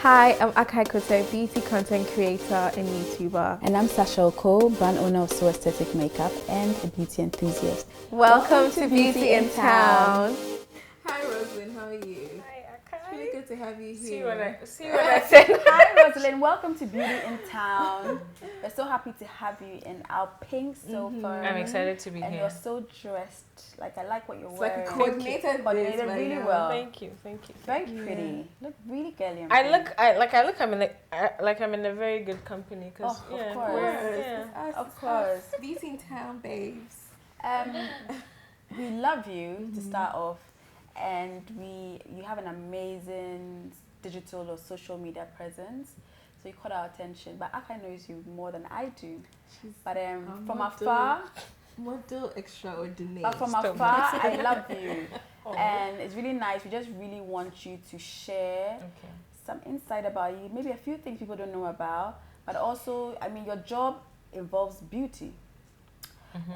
Hi, I'm Akai, beauty content creator and YouTuber. And I'm Sacha Oko, brand owner of So Aesthetic Makeup and a beauty enthusiast. Welcome to Beauty in Town. Hi Roselyn, how are you? Hi, Akai. It's really good to have you See here. what I said. Hi Roselyn, welcome to Beauty in Town. We're so happy to have you in our pink sofa. I'm excited to be and here. you're so dressed. Like, I like what you're It's wearing. like a coordinated really well. Thank you. Very pretty. Look really girly. And I pretty. look. I'm in a very good company. Cause Oh, yeah, of course. yeah. Of course. Beauty in Town, babes. We love you to start off, and you have an amazing digital or social media presence, so you caught our attention. But Akai knows you more than I do. But from afar, Model extraordinary. but from afar, I love you, and it's really nice. We just really want you to share some insight about you, maybe a few things people don't know about, but also, I mean, your job involves beauty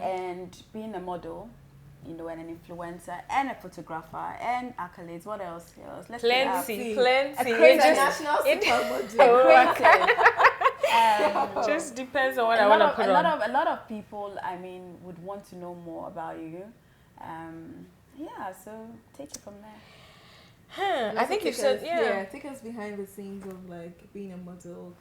and being a model, you know, and an influencer and a photographer and accolades. What else? Let's Plenty. International supermodel. Just depends on what I want to put on. A lot of people, I mean, would want to know more about you. So take it from there. I think you said take us behind the scenes of like being a model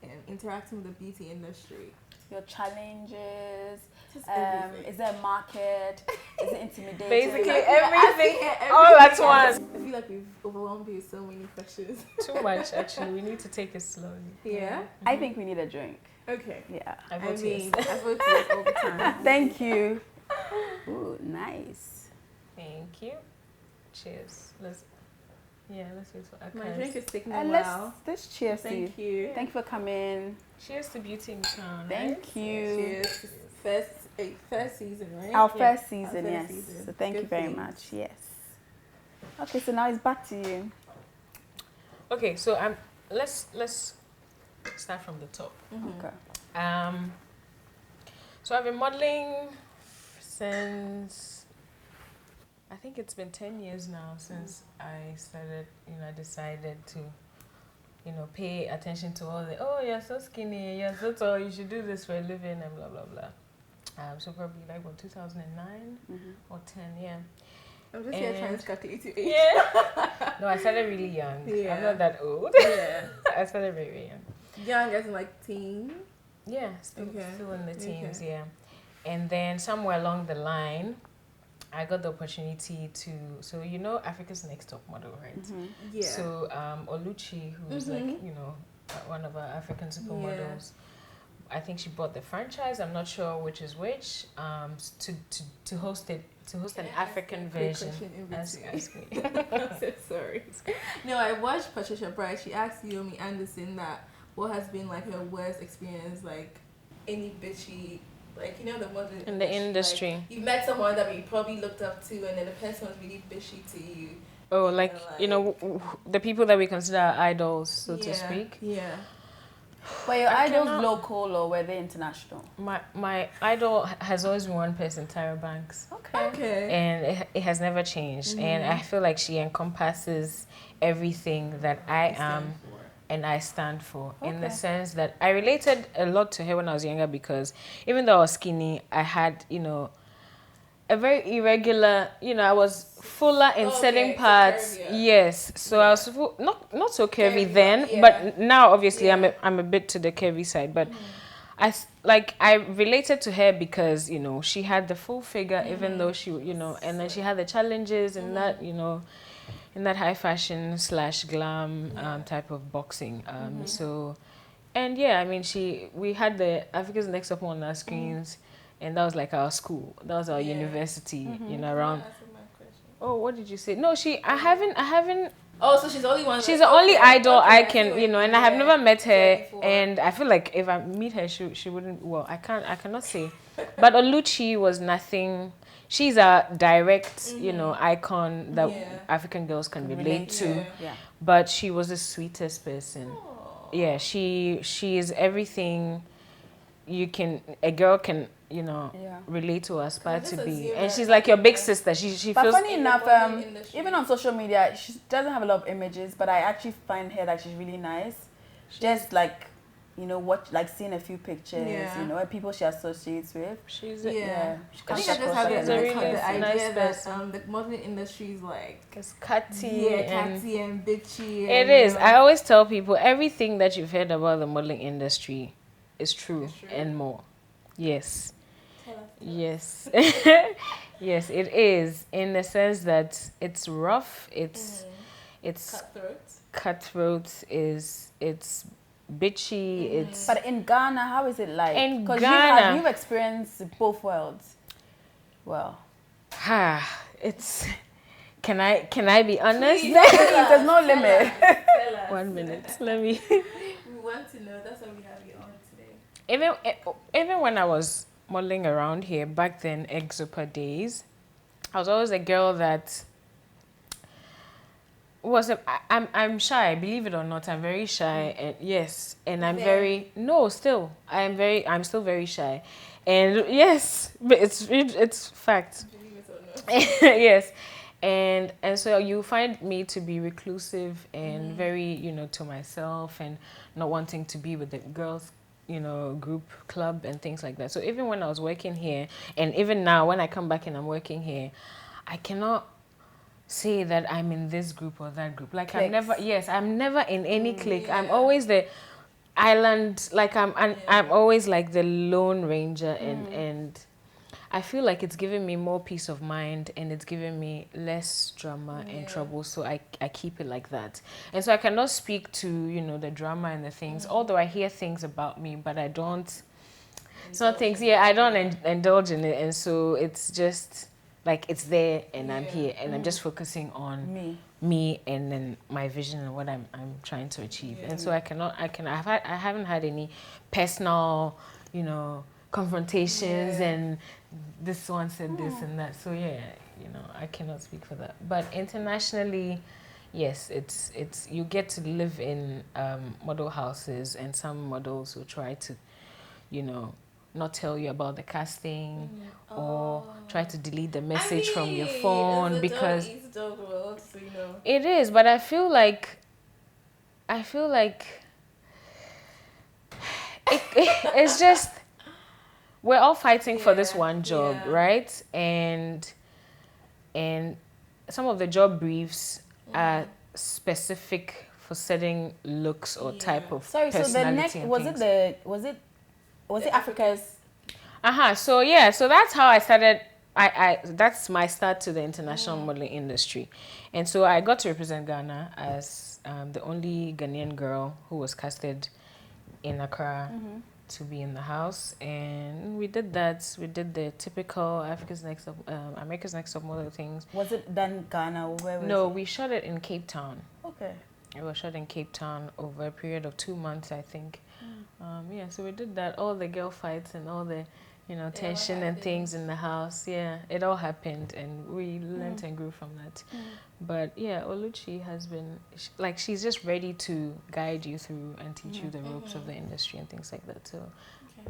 and interacting with the beauty industry. Your challenges. Everything. Is there a market? Is it intimidating? Basically Like, everything everything all at once. I feel like we've overwhelmed you with so many questions. Too much, actually. We need to take it slowly. Yeah? I think we need a drink. Okay. Yeah. I I vote mean, yes. I vote yes all the time. Thank you. Ooh, nice. Thank you. Cheers. Let's wait for My Akai. drink is taking a And while. let's cheers to you. Thank you. Thank you for coming. Cheers to Beauty in Town. Thank you. Cheers. First season, right? Our Yeah. first season, Our yes. first season. So thank you Good very things. much. Yes. Okay, so now it's back to you. Okay, so let's start from the top. Okay. So I've been modeling since I think it's been 10 years now since I started. I decided to, pay attention to all the you're so skinny, you're so tall, you should do this for a living, and blah blah blah. So probably like 2009 or 10, yeah. I'm just here trying to calculate your age. Yeah. No, I started really young. Yeah. I'm not that old. Yeah. I started very, very young. Young as in like teen. Yeah, still in the teens, Okay. yeah. And then somewhere along the line, I got the opportunity to, Africa's Next Top Model, right? Yeah. So Oluchi, who's like, one of our African supermodels, I think she bought the franchise, I'm not sure which is which, to host an African version. Ask me. I'm so sorry. No, I watched Patricia Bright. She asked Yomi Anderson that what has been like her worst experience, like any bitchy, like the model In the industry. Like, you met someone that you probably looked up to, and then the person was really bitchy to you. Oh, the people that we consider our idols, so to speak. Yeah. Were your I idols cannot- local or were they international? My idol has always been one person, Tyra Banks. Okay. And it has never changed. And I feel like she encompasses everything that I am and I stand for, in the sense that I related a lot to her when I was younger, because even though I was skinny, I had, a very irregular, I was fuller in certain parts. curvier. Yes. So I was not so curvy Curvy, then, yeah. but now obviously Yeah. I'm a bit to the curvy side, but I related to her because she had the full figure, even though she and then she had the challenges and that in that high fashion / glam type of boxing. So, and yeah, I mean we had the Africa's Next Up on our screens, and that was like our school, that was our university, around. Oh, what did you say? No, I haven't. Oh, so she's the only one. She's the only idol I see can, what you and I have mean, never met her, before. and I feel like if I meet her, she wouldn't. Well, I cannot say, but Oluchi was nothing. She's a direct, icon that African girls can relate to. Yeah. But she was the sweetest person. Yeah, she is everything a girl can you know, Yeah. relate or aspire I to just be. assume And that, she's like, like your big sister. She But feels. funny in the enough, modeling industry. even on social media, she doesn't have a lot of images, but I actually find her like she's really nice. Just like, you know, like seeing a few pictures, Yeah. you know, and people she associates with. She's Yeah. She I comes think I just across have like She's a a nice really the person. idea nice that person. the modeling industry is like It's catty. and catty and bitchy. It And, is. you know, I always tell people everything that you've heard about the modeling industry is true, It's true. and more. Yes. tell us. Yes. Yes, it is. In the sense that it's rough, it's cutthroat, it's bitchy, it's But in Ghana, how is it like? In Because Ghana- you've experienced both worlds. Well, it's can I be honest? there's no limit. Tell us. 1 minute. Let me We want to know. That's why we have you on today. even when I was modeling around here back then, Exopa days, I was always a girl that I'm shy, believe it or not. I'm very shy, and yes, and I'm I'm still very shy, and yes, but it's fact. Believe it or not. Yes, and so you find me to be reclusive and very, you know, to myself, and not wanting to be with the girls, you know, group club and things like that. So even when I was working here, and even now when I come back and I'm working here, I cannot say that I'm in this group or that group. Like Cliques. I'm never in any clique. Yeah. I'm always the island, like I'm always like the lone ranger, and I feel like it's giving me more peace of mind, and it's giving me less drama and trouble, so I keep it like that. And so I cannot speak to, you know, the drama and the things, although I hear things about me, but I don't, some things, I don't indulge in it, and so it's just like it's there, and I'm here, and I'm just focusing on me and then my vision and what I'm trying to achieve. And so I haven't had any personal, you know, confrontations and this one said this and that. So yeah, you know, I cannot speak for that. But internationally, yes, it's you get to live in model houses, and some models will try to, you know, not tell you about the casting or try to delete the message from your phone because it's a dog world, so you know. it is. But I feel like it's just we're all fighting for this one job, right? And some of the job briefs are specific for certain looks or type of personality. So the next was it Africa's? So yeah, so that's how I started. That's my start to the international modeling industry, and so I got to represent Ghana as the only Ghanaian girl who was casted in Accra to be in the house, and we did that. We did the typical America's Next Top Model things. Was it done Ghana or where was No, it? we shot it in Cape Town. Okay. It was shot in Cape Town over a period of 2 months, I think. Yeah, so we did that. All the girl fights and all the, you know, tension and things in the house. Yeah, it all happened, and we learned and grew from that. But yeah, Oluchi has been she's just ready to guide you through and teach you the ropes of the industry and things like that. So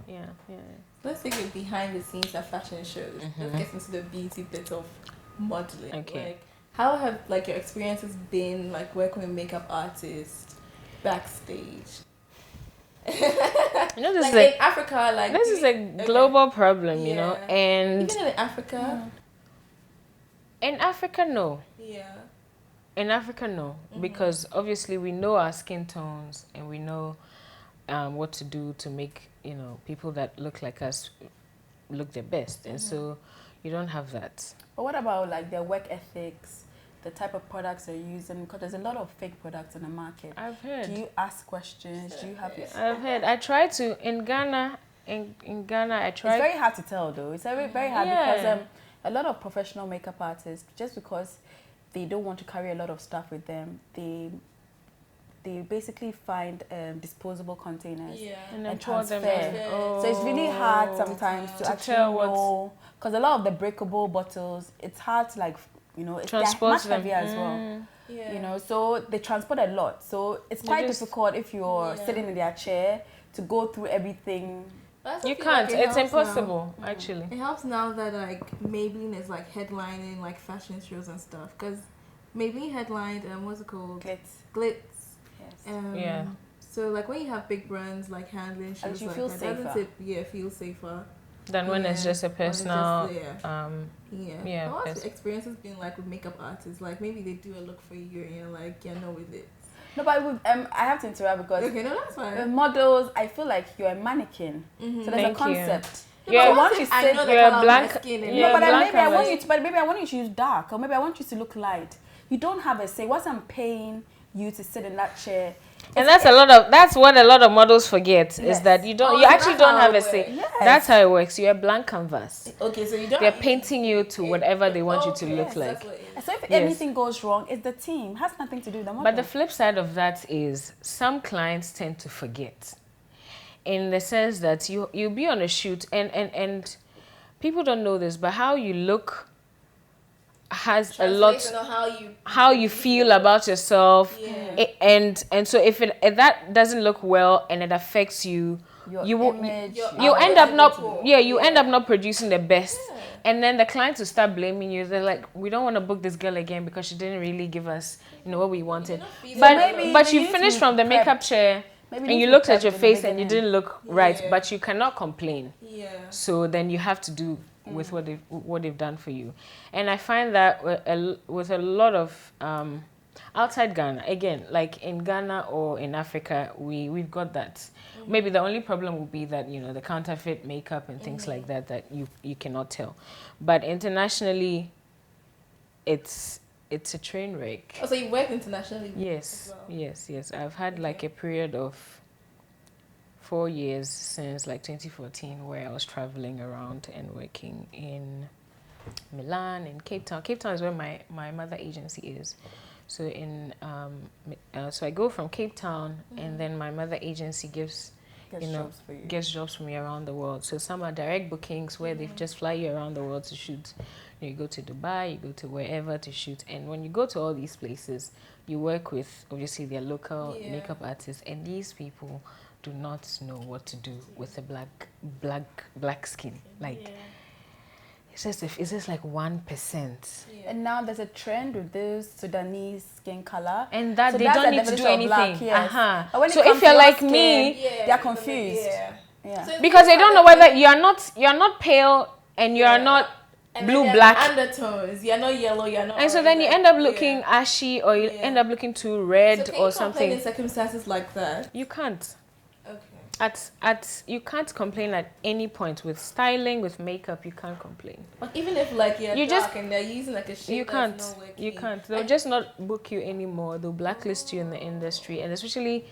yeah. Let's take it behind the scenes at fashion shows. Let's get into the beauty bit of modeling. Okay. Like, how have your experiences been working with makeup artists backstage? You know, this is in Africa, this is a global problem, you know, Yeah. and even in Africa. in Africa, no. Yeah. In Africa, no, because obviously we know our skin tones and we know what to do to make, you know, people that look like us look their best, and so you don't have that. But what about their work ethics, the type of products they're using? Because there's a lot of fake products in the market. I've heard. Do you ask questions? Do you have your... I've heard. I try to in Ghana. In Ghana, I try. It's very hard to tell though. It's very hard because a lot of professional makeup artists, just because they don't want to carry a lot of stuff with them, they basically find disposable containers and transfer. So it's really hard sometimes to actually know, because a lot of the breakable bottles, it's hard to it's much heavier as well. You know, so they transport a lot. So it's quite difficult if you're sitting in their chair to go through everything You can't. It's impossible, actually. It helps now that like Maybelline is like headlining like fashion shows and stuff. Because Maybelline headlined what's it called? Glitz. Yes. Yeah. So like when you have big brands like handling shows you like feel that, safer. doesn't it feel safer Then when it's just a personal, But what's the experience has been like with makeup artists? Like maybe they do a look for you and you're like, you're not with it. No, but I have to interrupt because Okay, no, that's fine. with models, I feel like you're a mannequin. So there's a concept. Yeah, I want you to say you're a blank. no, but maybe I want you to. But maybe I want you to use dark, or maybe I want you to look light. You don't have a say. Once I'm paying you to sit in that chair, and that's what a lot of models forget is that you actually don't have a say. Yes. That's how it works. You're a blank canvas. Okay, so you don't. They're painting you to whatever they want you to look like. So if anything goes wrong, it's the team. It has nothing to do with the model. But the flip side of that is some clients tend to forget, in the sense that you'll be on a shoot and people don't know this, but how you look has a lot how you feel about yourself. And so if that doesn't look well and it affects you, you end up not producing the best. And then the clients will start blaming you. They're like, we don't want to book this girl again because she didn't really give us what we wanted. But you finished from the makeup chair and you looked at your face and you didn't look right, but you cannot complain. So then you have to do with what they've done for you. And I find that with a lot of outside Ghana, again, like in Ghana or in Africa, we've got that. Maybe the only problem will be that the counterfeit makeup and things like that you cannot tell. But internationally, it's a train wreck. Oh, so you worked internationally? Yes, well. yes. I've had like a period of 4 years since like 2014 where I was traveling around and working in Milan and Cape Town. Cape Town is where my mother agency is. So so I go from Cape Town and then my mother agency gives jobs for me around the world. So some are direct bookings where they just fly you around the world to shoot. You go to Dubai, you go to wherever to shoot. And when you go to all these places, you work with obviously their local makeup artists, and these people do not know what to do with a black skin. Like it's just like 1%. And now there's a trend with this Sudanese skin color, and that they don't need to do anything. So if you're like me, they're confused. So because they don't know whether you're not pale and you're not blue black undertones. You're not yellow. You're not. And so then you end up looking ashy, or you end up looking too red or something. In circumstances like that, you can't. Okay. You can't complain at any point with styling, with makeup. You can't complain. But even if like you're dark just, and they're using like a shade you can't. that's not working, you can't. They'll just not book you anymore. They'll blacklist you in the industry, and especially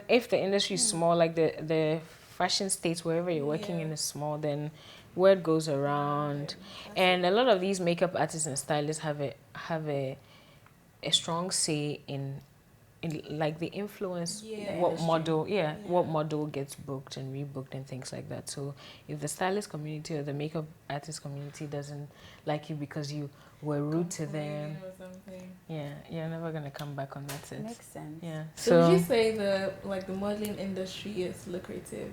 if the industry is small, like the fashion states wherever you're working in is small, then word goes around, and a lot of these makeup artists and stylists have a strong say in like the influence what model gets booked and rebooked and things like that. So if the stylist community or the makeup artist community doesn't like you because you were rude to them, you're never gonna come back on that set. Makes sense. Yeah. So would you say the modeling industry is lucrative?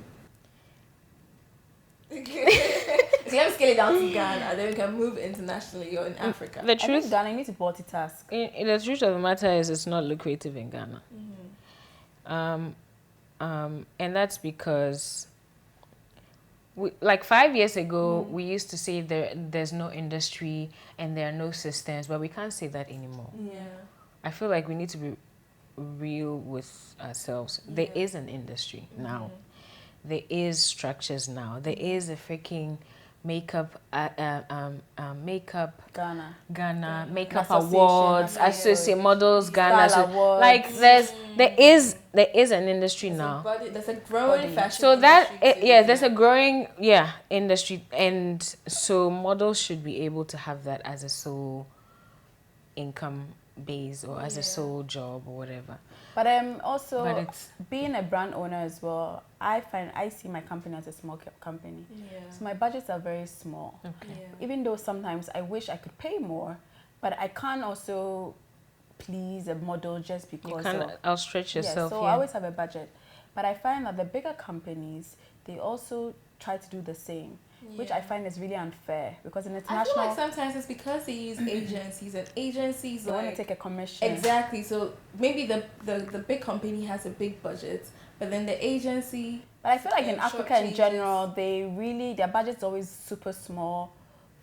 So let me scale it down to Ghana, then we can move internationally or in Africa. The truth, Ghana, you need to multitask. The truth of the matter is, it's not lucrative in Ghana. And that's because, like 5 years ago, we used to say there's no industry and there are no systems, but we can't say that anymore. I feel like we need to be real with ourselves. There is an industry now. There is structures now. There is a freaking makeup Ghana makeup awards, associate models Ghana. So, like there is an industry now. There's a growing fashion. So there's a growing industry, and so models should be able to have that as a sole income base or as a sole job or whatever. But also being a brand owner as well, I see my company as a small company. So my budgets are very small. Even though sometimes I wish I could pay more, but I can't also please a model just because you can't outstretch yourself. So I always have a budget. But I find that the bigger companies, they also try to do the same, which I find is really unfair because in I international, feel like sometimes it's because they use agencies and agencies they like, want to take a commission. Exactly. So maybe the big company has a big budget, but then the agency. But I feel like in Africa in changes. general, their budget's always super small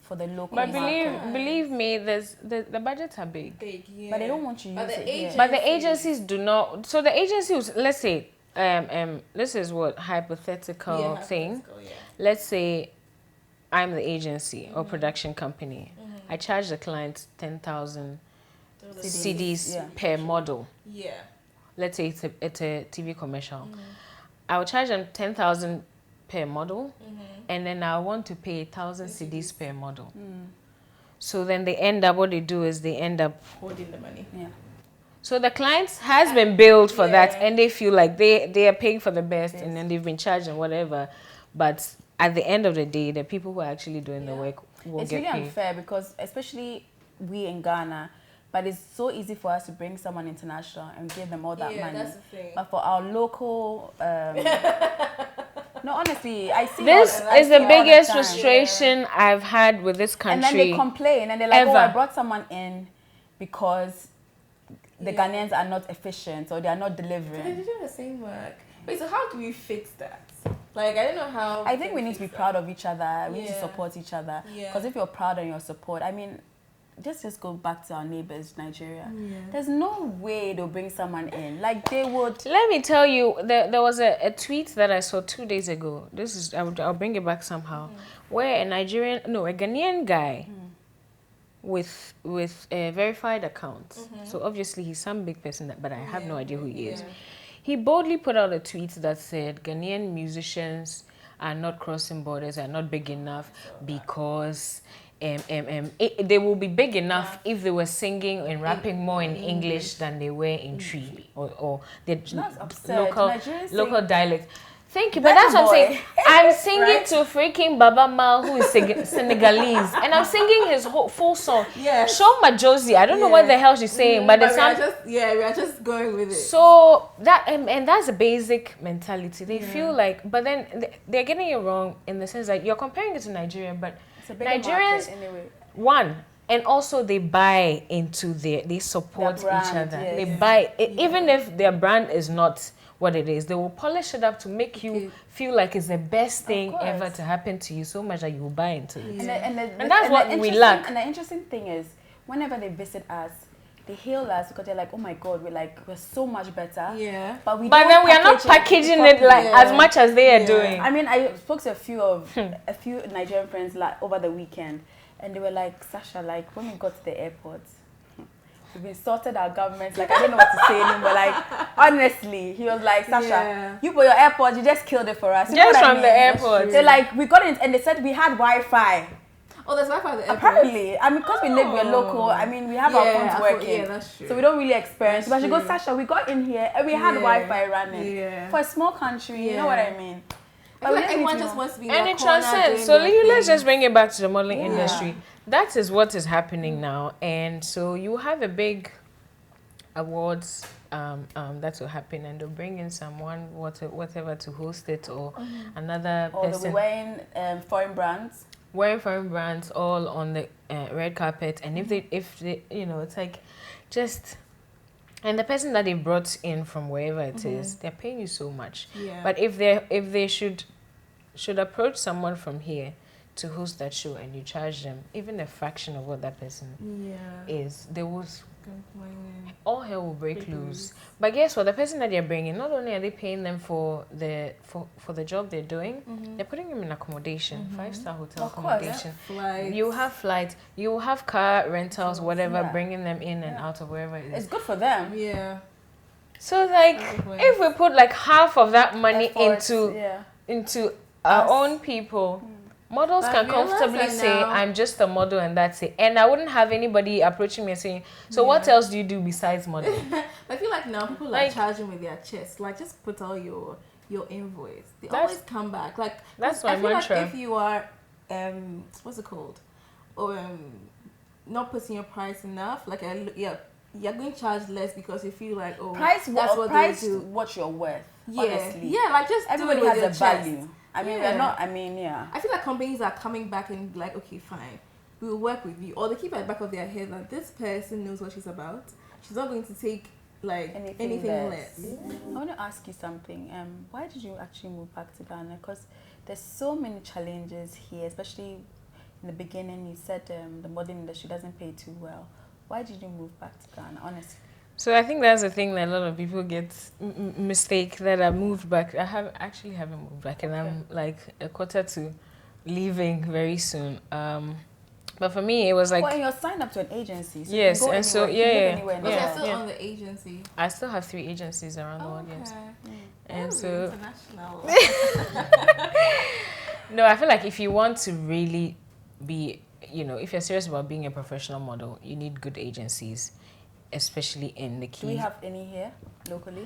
for the local But market. believe me, the budgets are big. Big, yeah. But they don't want to use it here. But the agencies do not. So the agencies, let's say, this is what hypothetical thing. Yeah. Let's say I'm the agency or production company. I charge the client 10,000 CDs per model. Yeah. Let's say it's a TV commercial. I will charge them 10,000 per model, and then I want to pay 1,000 CDs per model. So then what they do is they end up holding the money. Yeah. So the client has been billed for that, and they feel like they are paying for the best, and then they've been charged and whatever. But at the end of the day, the people who are actually doing the work will it's get really paid. unfair because especially we in Ghana, but it's so easy for us to bring someone international and give them all that money. That's the thing. But for our local, no, honestly, I see This I is see the all biggest time. frustration I've had with this country. And then they complain and they're like, Ever. "Oh, I brought someone in because the Ghanaians are not efficient or they are not But delivering." they're doing the same work. Wait, so how do we fix that? Like, I don't know how. I think we need to be proud of each other. We need to Yeah. support each other. Yeah. Because if you're proud and you're support, I mean, just go back to our neighbors, Nigeria. Yeah. There's no way they'll bring someone in. Like they would. Let me tell you, there was a tweet that I saw 2 days ago. I'll bring it back somehow, where a Ghanaian guy with a verified account. So obviously he's some big person, but I have no idea who he is. He boldly put out a tweet that said Ghanaian musicians are not crossing borders, are not big enough because they will be big enough if they were singing and rapping more in English than they were in Tree or the That's absurd. Nigerians local sing- dialect. Thank you, but that's what I'm saying. I'm singing to freaking Baba Mal, who is Senegalese, and I'm singing his full song. Yeah. Shoma Josie, I don't know what the hell she's saying, but it's we are just going with it. so that and that's a basic mentality. They feel like, but then they're getting it wrong in the sense that you're comparing it to Nigeria, but It's a bigger Nigerians, market anyway. one, and also they buy into they support Their brand, each other. yes. They buy even if their brand is not what it is, they will polish it up to make you feel like it's the best thing ever to happen to you, so much that you will buy into it. And that's what we lack. And the interesting thing is, whenever they visit us, they hail us because they're like, "Oh my God, we're so much better." Yeah. But But then we are not packaging it like as much as they are doing. I mean, I spoke to a few Nigerian friends like over the weekend, and they were like, "Sacha, like when we got to the airport, we've insulted our government. Like I don't know what to say anymore. Like honestly," he was like, "Sacha, you for your airport, you just killed it for us." You know Just what I from the mean? airport. They're like, we got in, and they said we had Wi-Fi. Oh, there's Wi-Fi at the airport. Apparently, I mean, because we live, we're local. I mean, we have our phones working. Yeah, that's true. So we don't really experience. That's But she goes, true. "Sacha, we got in here and we had Wi-Fi running." Yeah. For a small country, you know what I mean? I feel like we everyone need to just know. wants to be in And their it corner transcends. doing So their let's thing. just bring it back to the modeling industry. That is what is happening now, and so you have a big awards that will happen, and they'll bring in someone whatever to host it, or another Or they'll be person wearing foreign brands. wearing foreign brands all on the red carpet. And if they it's like just. And the person that they brought in from wherever it is, they're paying you so much. Yeah. But if they should approach someone from here to host that show, and you charge them even a fraction of what that person is, they will all hell will break loose. But guess what? The person that they're bringing, not only are they paying them for the job they're doing, they're putting them in accommodation, 5-star hotel accommodation. You have flights, you have car rentals, whatever, bringing them in and out of wherever it is. It's good for them. Yeah. So like, if we put like half of that money Efforts, into our own people, models But can I realize comfortably that say, now- "I'm just a model and that's it," and I wouldn't have anybody approaching me and saying, "So what else do you do besides modeling?" I feel like now people Like- are charging with their chest. Like, just put all your invoice. They That's- always come back. Like, that's I my feel mantra. like if you are what's it called, or not putting your price enough, like you're going to charge less because you feel like, oh, Price that's what price they do. what you're worth. Yeah, Honestly, yeah, like just everybody do it with has your a chest. value. I mean, we're not. I mean, yeah. I feel like companies are coming back and like, okay, fine, we will work with you, or they keep at the back of their head that this person knows what she's about. She's not going to take like anything less. I want to ask you something. Why did you actually move back to Ghana? Because there's so many challenges here, especially in the beginning. You said the modeling industry doesn't pay too well. Why did you move back to Ghana, honestly? So I think that's the thing that a lot of people get mistake, that I moved back. I haven't moved back, and I'm like a quarter to leaving very soon. But for me, it was like... Well, and you're signed up to an agency. So yes, you can go and so, But you're still on the agency. I still have 3 agencies around the world, yes. And so... International. No, I feel like if you want to really be, you know, if you're serious about being a professional model, you need good agencies, especially in the key... Do we have any here, locally?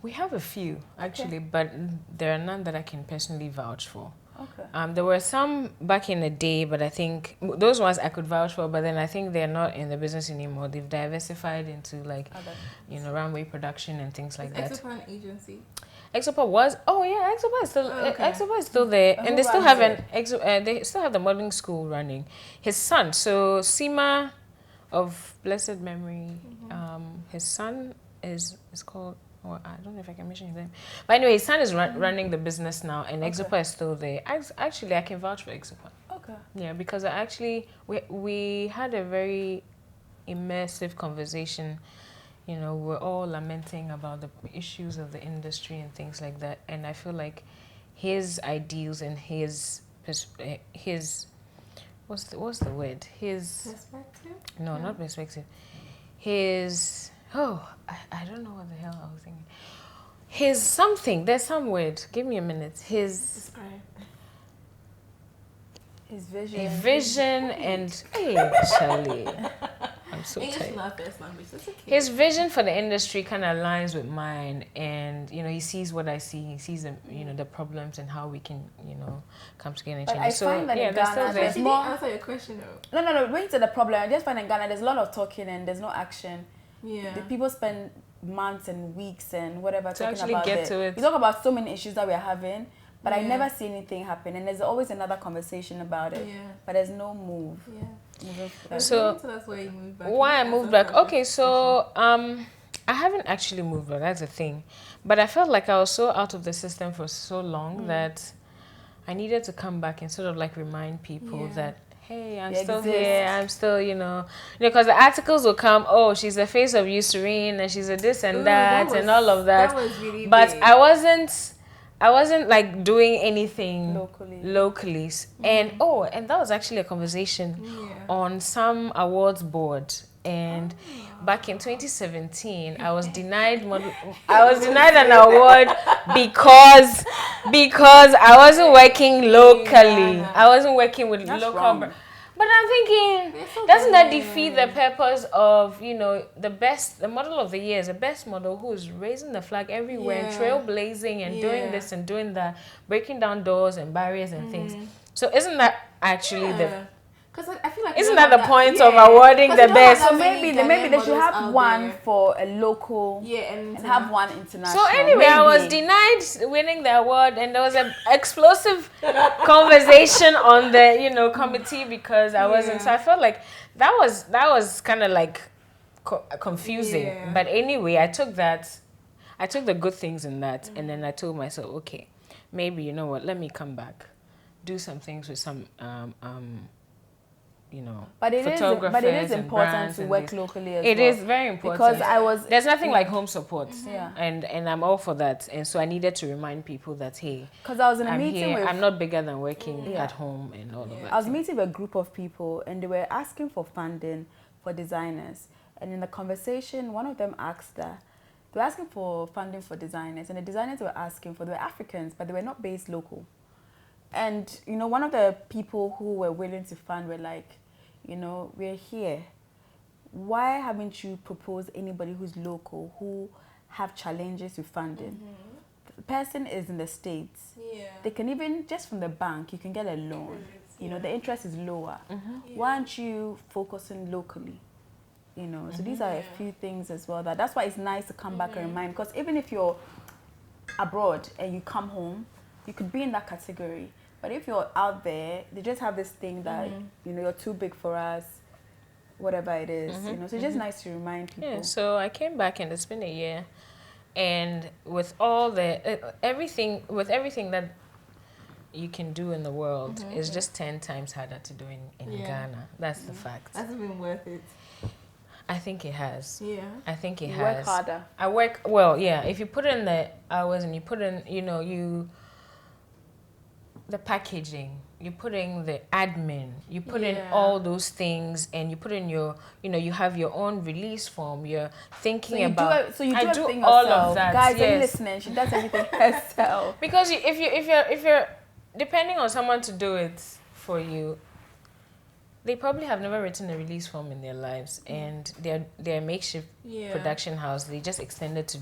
We have a few, actually, but there are none that I can personally vouch for. Okay. There were some back in the day, but I think those ones I could vouch for, but then I think they're not in the business anymore. They've diversified into like, you know, runway production and things like that. Exopan agency? Exopan was, Exopan is still, Exopan is still there, and they still have they still have the modeling school running. His son, so Sima of blessed memory, his son is called, or I don't know if I can mention his name. But anyway, his son is running the business now, and Exopa is still there. Actually, I can vouch for Exopa. Okay. Yeah, because we had a very immersive conversation. You know, we're all lamenting about the issues of the industry and things like that. And I feel like his ideals and his what's the word? His perspective? No, not perspective. His... I don't know what the hell I was thinking. His something. There's some word. Give me a minute. His vision. A vision and... Hey, Charlie. I'm so English tired. is not first language. That's okay. His vision for the industry kind of aligns with mine, and you know, he sees what I see. He sees the, you know, the problems and how we can, you know, come together and change. I find that in Ghana, there's more. Answer your question though. No. Going to the problem, I just find in Ghana there's a lot of talking and there's no action. Yeah. The people spend months and weeks and whatever to talking about get to it. We talk about so many issues that we're having, but I never see anything happen, and there's always another conversation about it. Yeah. But there's no move. Yeah. So that's why you moved back. Why I moved back? Okay, so I haven't actually moved back. That's the thing, but I felt like I was so out of the system for so long that I needed to come back and sort of like remind people that, hey, I'm still here. I'm still, you know, because the articles will come. Oh, she's the face of Eucerin, and she's a this and that, and all of that. That was really but big. I wasn't like doing anything locally. And that was actually a conversation on some awards board. And back in 2017, I was denied an award because I wasn't working locally. I wasn't working with local. But I'm thinking, doesn't that defeat the purpose of, you know, the model of the year is the best model who is raising the flag everywhere, and trailblazing and doing this and doing that, breaking down doors and barriers and things. So isn't that actually Because I feel like isn't that the point of awarding the best? So maybe they should have one for a local and have one international. So anyway, I was denied winning the award, and there was an explosive conversation on the, you know, committee because I wasn't. So I felt like that was kind of like confusing. But anyway, I took the good things in that, and then I told myself, okay, maybe, you know what, let me come back, do some things with some you know, but it is important to work locally as well. It is very important because there's nothing like home support, and I'm all for that. And so I needed to remind people that, hey, because I was in a meeting I'm not bigger than working at home and all of that. I was meeting with a group of people, and they were asking for funding for designers. And in the conversation, one of them asked that they were asking for funding for designers, and the designers were asking for, they were Africans, but they were not based local. And, you know, one of the people who were willing to fund were like, you know, we're here. Why haven't you proposed anybody who's local, who have challenges with funding? The person is in the States. They can even, just from the bank, you can get a loan. You know, the interest is lower. Why aren't you focusing locally? You know, so these are a few things as well. That's why it's nice to come back and remind, because even if you're abroad and you come home, you could be in that category. But if you're out there, they just have this thing that, you know, you're too big for us, whatever it is, you know. So it's just nice to remind people. Yeah, so I came back and it's been a year. And with all the, everything that you can do in the world is just 10 times harder to do in Ghana. That's the fact. Has it been worth it? I think it has. Yeah. I think it You has. work harder. I work, well, yeah, if you put in the hours and you put in, you know, the packaging, you put in the admin, you put in all those things, and you put in your, you know, you have your own release form, you're thinking about. So you do I everything all yourself. of that. Guys, yes. are you listening? She does everything herself. Because if you're depending on someone to do it for you, they probably have never written a release form in their lives, and they're makeshift production house. They just extended to,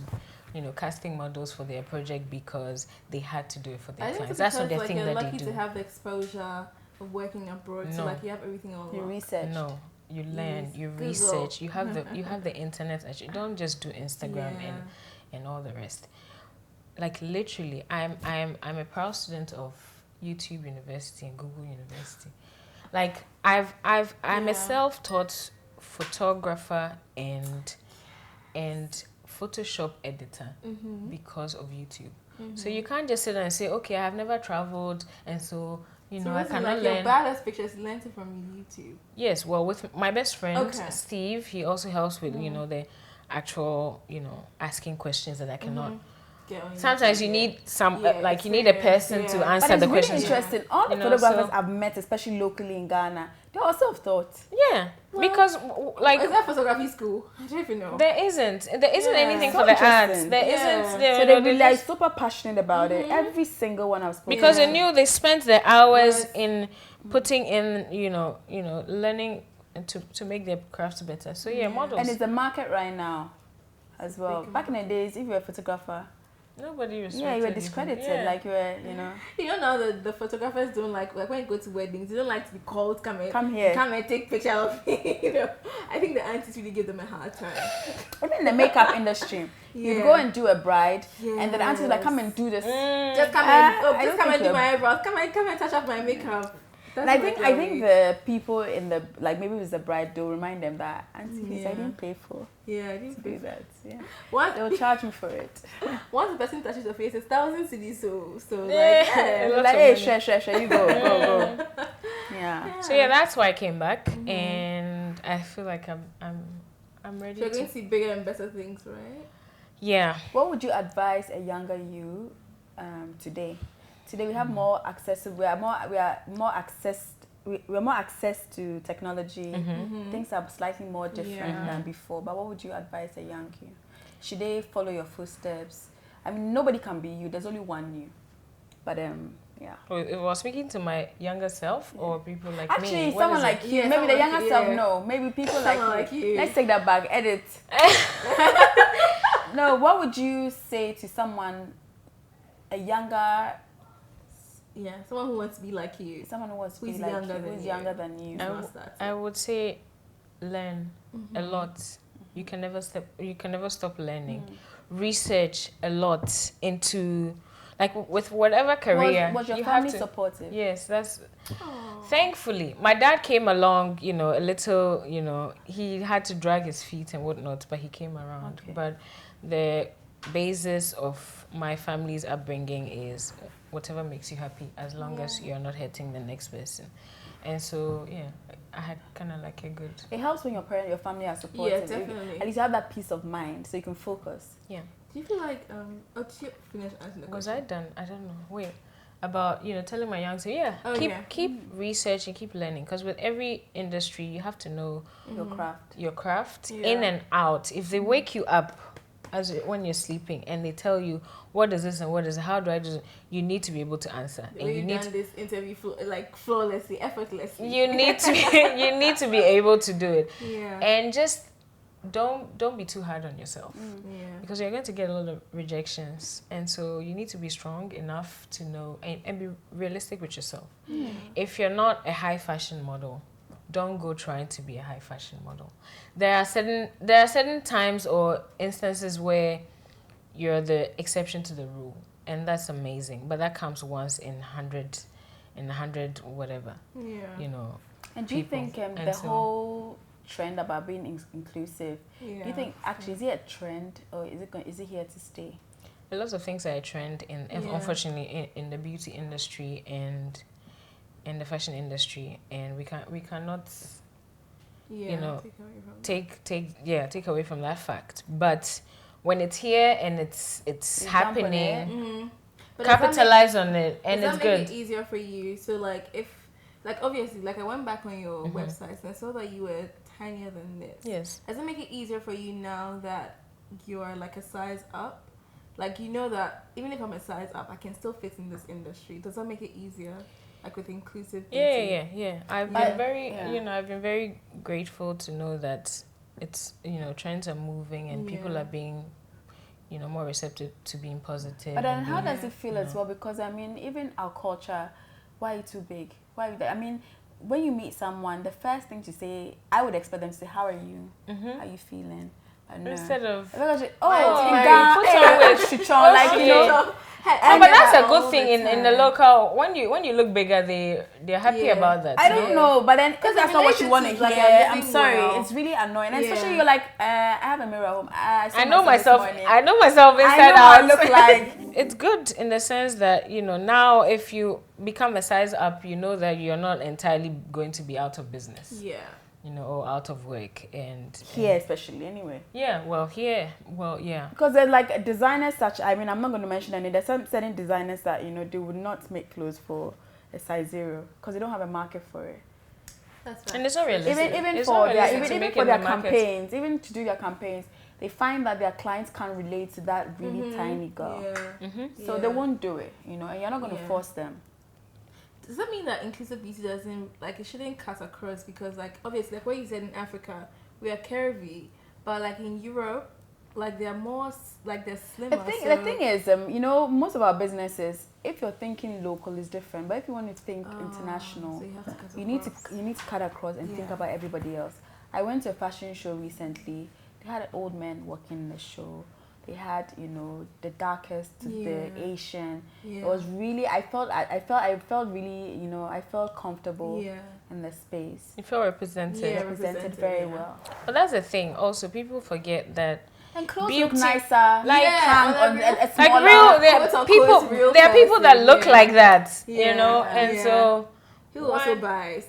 you know, casting models for their project because they had to do it for their clients. That's not their thing that they do. You're lucky to have the exposure of working abroad, so like you have everything on. You research. No, you learn, you research. You have the internet. You don't just do Instagram and all the rest. Like literally, I'm a proud student of YouTube University and Google University. Like I'm a self-taught photographer and Photoshop editor because of YouTube. So you can't just sit there and say, okay, I have never traveled, and so you know I cannot learn. Your baddest pictures learned it from YouTube. Yes, well, with my best friend Steve, he also helps with you know the actual asking questions that I cannot. Sometimes you need you need a person to answer the questions. But it's really interesting. All the photographers I've met, especially locally in Ghana, they're all self-taught. Yeah, because like is that photography school? I don't even know. There isn't anything for the ads. There isn't. So they're really super passionate about it. Every single one I've spoken. Because they knew they spent their hours in putting in learning to make their crafts better. So models. And it's the market right now, as well. Back in the days, if you're a photographer. Nobody respected. Yeah, you were discredited. Like you were, You know now the photographers don't like when you go to weddings, they don't like to be called. Come here, come and take picture of me. I think the aunties really give them a hard time. Even in the makeup industry, you go and do a bride, and then the aunties like, come and do this. Just come and do my eyebrows. Come and touch up my makeup. And I think the people in the maybe it was the bride, they'll remind them that auntie, I didn't pay for. Yeah, I didn't do that. Yeah, they'll charge me for it. Once the person touches your face, it's 1,000 cedis. So hey, share, you go. Yeah. So that's why I came back, and I feel like I'm ready. You're going to see bigger and better things, right? Yeah. What would you advise a younger you today? Today we have more accessible. We are more access to technology. Things are slightly more different than before. But what would you advise a young you? Should they follow your footsteps? I mean, nobody can be you. There's only one you. But It was speaking to my younger self or people like me. Actually, someone like you. Maybe the younger self. No, maybe people like you. Let's take that back. Edit. No, what would you say to someone, a younger? Yeah, someone who wants to be like you. Someone who wants to be like you, who's younger than you. I would say learn a lot. You can never stop learning. Research a lot into with whatever career. Was your family supportive? Yes, that's thankfully. My dad came along, a little, he had to drag his feet and whatnot, but he came around. Okay. But the basis of my family's upbringing is whatever makes you happy, as long as you're not hurting the next person. And so, I had kind of like a good... It helps when your family are supportive. Yeah, definitely. At least you have that peace of mind, so you can focus. Yeah. Do you feel like... did you finish answering the question? Was I done? I don't know. Wait. About, telling my young self, keep researching, keep learning. Because with every industry, you have to know... Your craft, in and out. If they wake you up when you're sleeping and they tell you what is this and what is it, how do I do it, you need to be able to answer. And you need this interview flawlessly, effortlessly. You need to be able to do it. Yeah. And just don't be too hard on yourself. Yeah. Because you're going to get a lot of rejections, and so you need to be strong enough to know and be realistic with yourself. If you're not a high fashion model, don't go trying to be a high fashion model. There are certain times or instances where you're the exception to the rule. and that's amazing. But that comes once in 100 whatever. Yeah. You know. And do you people. think And the so- whole trend about being inclusive, Yeah. do you think actually is it a trend or is it here to stay? A lot of things are a trend in, Yeah. unfortunately, in the beauty industry and in the fashion industry, and we cannot Yeah. you know, take away from take away from that fact. But when it's here and it's You jump on happening, it. Mm-hmm. But does that capitalize on it, and does it's that make good. it easier for you? So like if like obviously like I went back on your website and I saw that you were tinier than this. Yes. Does it make it easier for you now that you're like a size up? Like you know that even if I'm a size up, I can still fit in this industry. Does that make it easier? Like with inclusive beauty? Yeah. I've been I've been very grateful to know that it's, trends are moving and people are being, more receptive to being positive. But then and how being, does it feel as well? Because I mean, even our culture, why are you too big? Why are you I mean, when you meet someone, the first thing to say, I would expect them to say, "How are you? How are you feeling?" No. Instead of put on weight. Like you know. but that's a good thing in the local. When you look bigger, they're happy about that. I don't know, but then because that's not what you want to like hear. I'm living sorry, well. it's really annoying. And especially you're like, I have a mirror at home. I know myself. I know myself inside I know out. how I look like. It's good in the sense that now if you become a size up, you know that you're not entirely going to be out of business. Yeah. Or out of work and Here especially anyway. Yeah, here. Because there's like designers such, I mean, I'm not going to mention any. There's some certain designers that they would not make clothes for a size 0 because they don't have a market for it. That's right. And it's not realistic. Even it's for not their realistic to make for it their in the market. campaigns, even to do their campaigns, they find that their clients can't relate to that really tiny girl. Yeah. So they won't do it, and you're not going to force them. Does that mean that inclusive beauty doesn't, like, it shouldn't cut across? Because, like, obviously, like what you said, in Africa, we are curvy, but, like, in Europe, like, they're more, like, they're slimmer. The thing is, most of our businesses, if you're thinking local, is different. But if you want to think international, so you have to cut you need to cut across and think about everybody else. I went to a fashion show recently. They had an old man working in the show. They had, the darkest, the Asian. Yeah. It was really. I felt really. I felt comfortable in the space. You feel represented. Yeah, represented very well. But that's the thing. Also, people forget that. And clothes beauty, look nicer. like a smaller. like real. There are people that look like that. And so people also buy.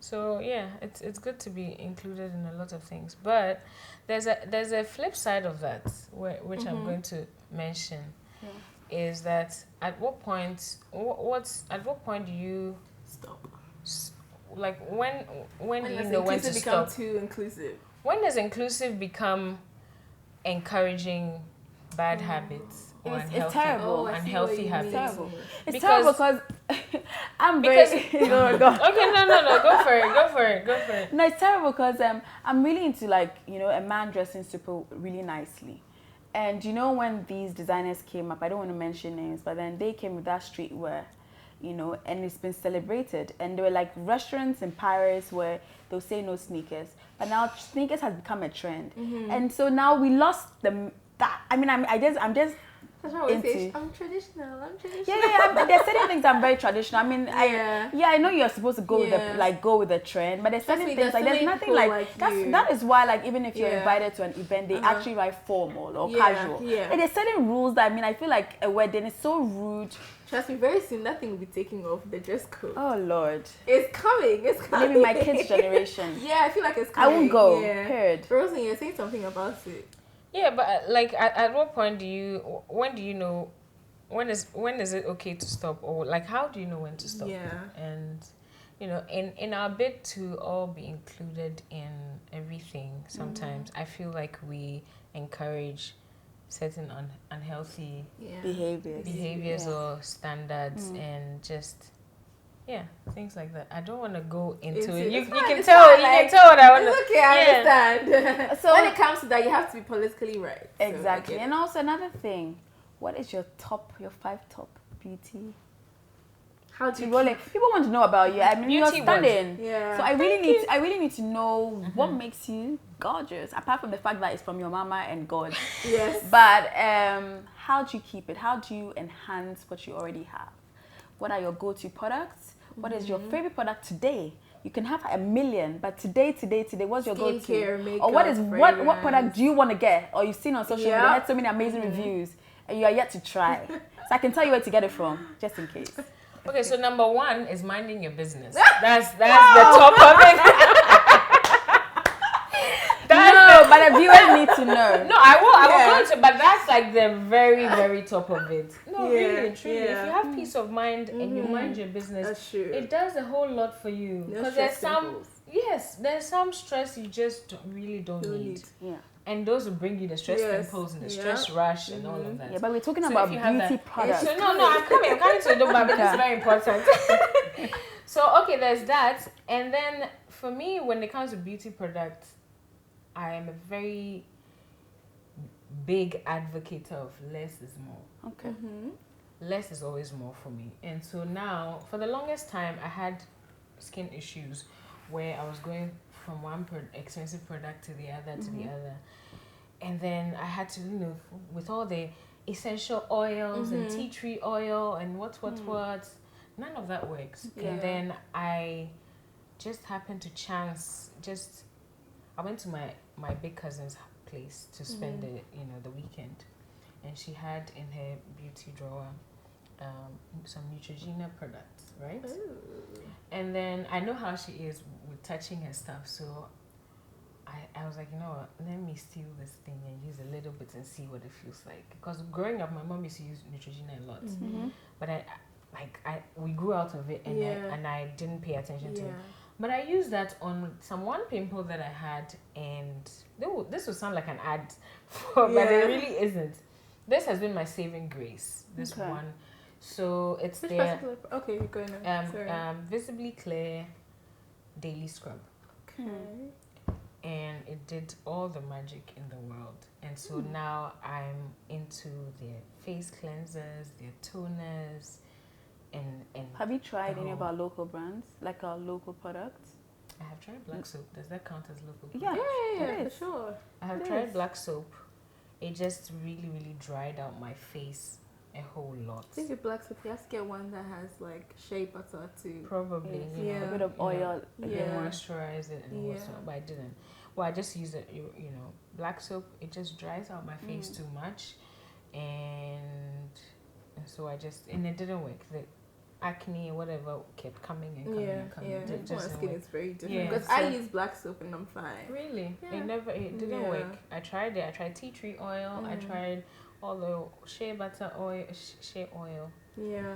So yeah, it's good to be included in a lot of things, but there's a flip side of that, which I'm going to mention, is that at what point do you stop? Like when do you know when to become stop? Too inclusive. When does inclusive become encouraging bad habits? It's terrible. Unhealthy habits. Terrible. It's terrible because I'm very. Okay, no, go for it. No, it's terrible because I'm really into a man dressing super really nicely, and when these designers came up, I don't want to mention names, but then they came with that streetwear, and it's been celebrated, and there were like restaurants in Paris where they'll say no sneakers, but now sneakers has become a trend, and so now we lost them. That I'm just. That's what I say. I'm traditional. Yeah. There's certain things I'm very traditional. I mean, I know you're supposed to go with the trend, but there's certain things there's nothing that is why even if you're invited to an event, they actually write formal or casual. Yeah. And there's certain rules that I feel like a wedding is so rude. Trust me, very soon that thing will be taking off the dress code. Oh Lord, it's coming. Maybe my kids' generation. Yeah, I feel like it's coming. I won't go. Yeah. Period. Roselyn, you're saying something about it. Yeah, but at what point when do you know, when is it okay to stop, or how do you know when to stop? Yeah. And in our bid to all be included in everything, sometimes I feel like we encourage certain unhealthy behaviors or standards and just things like that. I don't want to go into it. You can tell what I want to. It's okay, I understand. So when it comes to that, you have to be politically right. Exactly. So, and also another thing, what is your 5 top beauty? How do you people want to know about you. I mean, you're stunning. Yeah. So I really need to know what makes you gorgeous, apart from the fact that it's from your mama and God. Yes. But how do you keep it? How do you enhance what you already have? What are your go-to products? What is your favorite product today? You can have 1 million, but today, what's your go-to? Skincare, makeup, Or what product do you want to get? Or you've seen on social media, they had so many amazing reviews, and you are yet to try. So I can tell you where to get it from, just in case. Okay, so number 1 is minding your business. That's the top of it. But the viewers need to know. No, I will go into, but that's like the very, very top of it. No, really, truly. If you have peace of mind and you mind your business, that's true. It does a whole lot for you. Because there's some stress you just really don't need. Yeah. And those will bring you the stress pimples and the stress rush and all of that. Yeah, but we're talking about beauty products. So I'm coming to it, but it's very important. So, okay, there's that. And then for me, when it comes to beauty products, I am a very big advocate of less is more. Okay. Less is always more for me. And so now, for the longest time, I had skin issues where I was going from one expensive product to the other, And then I had to, with all the essential oils and tea tree oil and what, none of that works. Yeah. And then I just happened to I went to my big cousin's place to spend the weekend, and she had in her beauty drawer some Neutrogena products, right? Ooh. And then I know how she is with touching her stuff, so I was like, you know what, let me steal this thing and use a little bit and see what it feels like. Because growing up, my mom used to use Neutrogena a lot, but we grew out of it, and I didn't pay attention to it. But I used that on one pimple that I had, and this will sound like an ad, but it really isn't. This has been my saving grace. This one, so it's Which there. Okay, you're going on. Visibly Clear Daily Scrub. Okay. And it did all the magic in the world. And so now I'm into their face cleansers, their toners. And have you tried any of our local brands, like our local products? I have tried black soap. Does that count as local? Yeah, for sure. I have tried black soap. It just really, really dried out my face a whole lot. I think with black soap, you have to get one that has like shea butter too. Probably, a bit of oil, moisturize it and whatnot. But I didn't. Well, I just used it. Black soap. It just dries out my face too much, and so it didn't work. The acne or whatever kept coming and coming and coming. Yeah, my skin is very different because I use black soap and I'm fine. Really? Yeah. It didn't work. I tried it. I tried tea tree oil. I tried all the shea butter oil, shea oil. Yeah.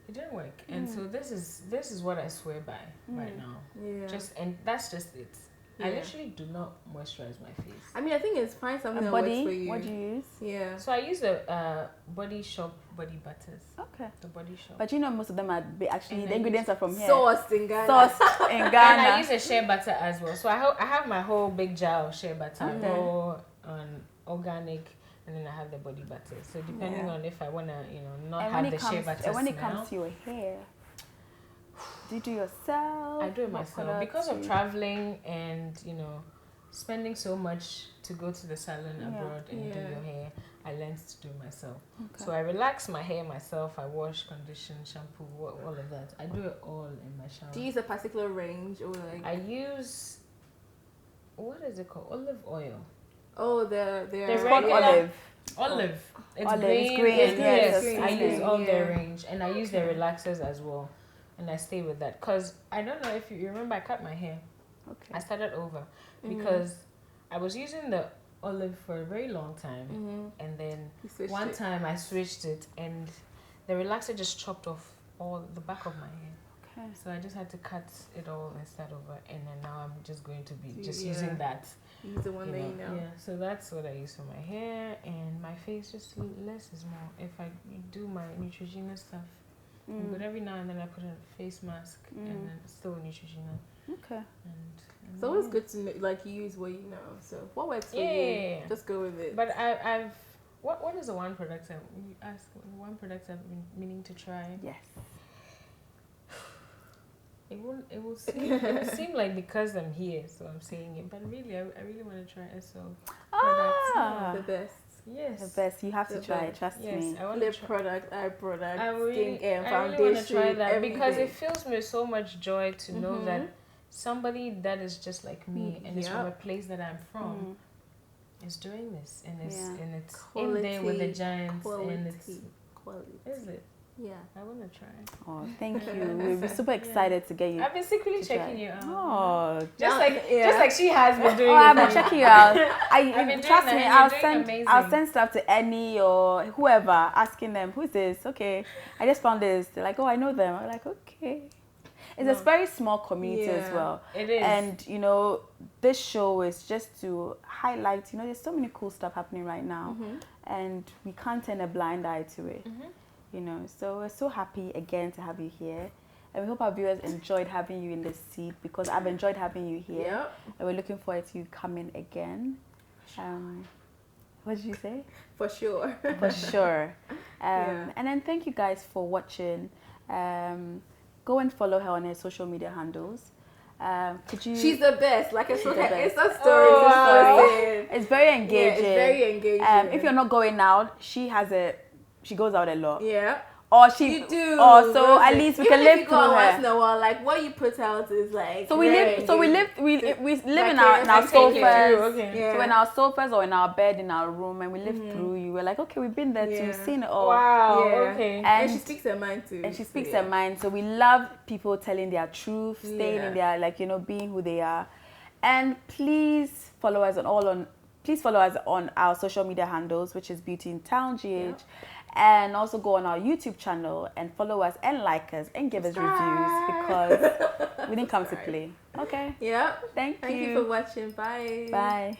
It didn't work. And so this is what I swear by right now. Yeah. And that's just it. Yeah. I literally do not moisturize my face. I mean, I think it's fine something that works for you. What do you use? Yeah. So I use the Body Shop body butters. Okay. The Body Shop. But most of them are actually the ingredients are from here. Sourced in Ghana. And I use a shea butter as well. So I have my whole big jar of shea butter, raw and organic. And then I have the body butter. So depending on if I want to, not have the shea butter and when it comes to your hair, do you do yourself? I do it myself. Because of traveling and, spending so much to go to the salon abroad and do your hair, I learned to do it myself. Okay. So I relax my hair myself. I wash, condition, shampoo, all of that. I do it all in my shower. Do you use a particular range or like? I use, what is it called? Olive oil. Oh, they're called olive. Olive. It's green. Yes, I use all their range, and I use their relaxers as well, and I stay with that because I don't know if you remember, I cut my hair. Okay. I started over because I was using the olive for a very long time, and then one time I switched it, and the relaxer just chopped off all the back of my hair. Okay. So I just had to cut it all and start over, and then now I'm just going to be using that. Use the one that you know. Yeah, so that's what I use for my hair and my face. Just less is more. If I do my Neutrogena stuff, but every now and then I put a face mask and then still Neutrogena. Okay. And it's always good to use what you know. So what works for you? Just go with it. But I've what is the one product you ask? One product I've been meaning to try. Yes. It will seem like because I'm here, so I'm saying it. But really, I really want to try SO products. The best. Yes. The best. You have to The try it. best. Trust Yes, me. I want to Lip try. product, eye product, I really, skincare, I foundation. really want to try that because everything. it fills me with so much joy to know that somebody that is just like me and is from a place that I'm from is doing this and it's Quality, in there with the giants and it's quality. is it? Yeah, I want to try. Oh, thank you. We're super excited to get you. I've been secretly to checking try. you out. Oh, Just like she has been doing. oh, I've been checking you out. I've been Trust doing me. that, and you're doing I'll amazing. send stuff to Annie or whoever, asking them who's this. Okay, I just found this. They're like, oh, I know them. I'm like, okay. It's a very small community as well. It is. And you know, this show is just to highlight. You know, there's so many cool stuff happening right now, and we can't turn a blind eye to it. You know, so we're so happy again to have you here. And we hope our viewers enjoyed having you in this seat because I've enjoyed having you here. Yep. And we're looking forward to you coming again. What did you say? For sure. For sure. And then thank you guys for watching. Go and follow her on her social media handles. Could you? She's the best. Like it's okay. It's a story. Oh, wow. It's very engaging. Yeah, it's very engaging. If you're not going out, she goes out a lot. Yeah. Or she You do. Or so Rosie. at least we Even can if live you through go out once her. in a while, like what you put out is like. So we live in our like, sofas. Okay. Yeah. So in our sofas or in our bed in our room, and we live through you. We're like, okay, we've been there too, seen it all. Wow. Yeah. Okay. And she speaks her mind too. And she speaks her mind. So we love people telling their truth, staying Yeah. in their, like, you know, being who they are. And please follow us on our social media handles, which is Beauty in Town GH. Yeah. And also go on our YouTube channel and follow us and like us and give us reviews because we didn't come to play. Okay. Yeah. Thank Thank you for watching. Bye. Bye.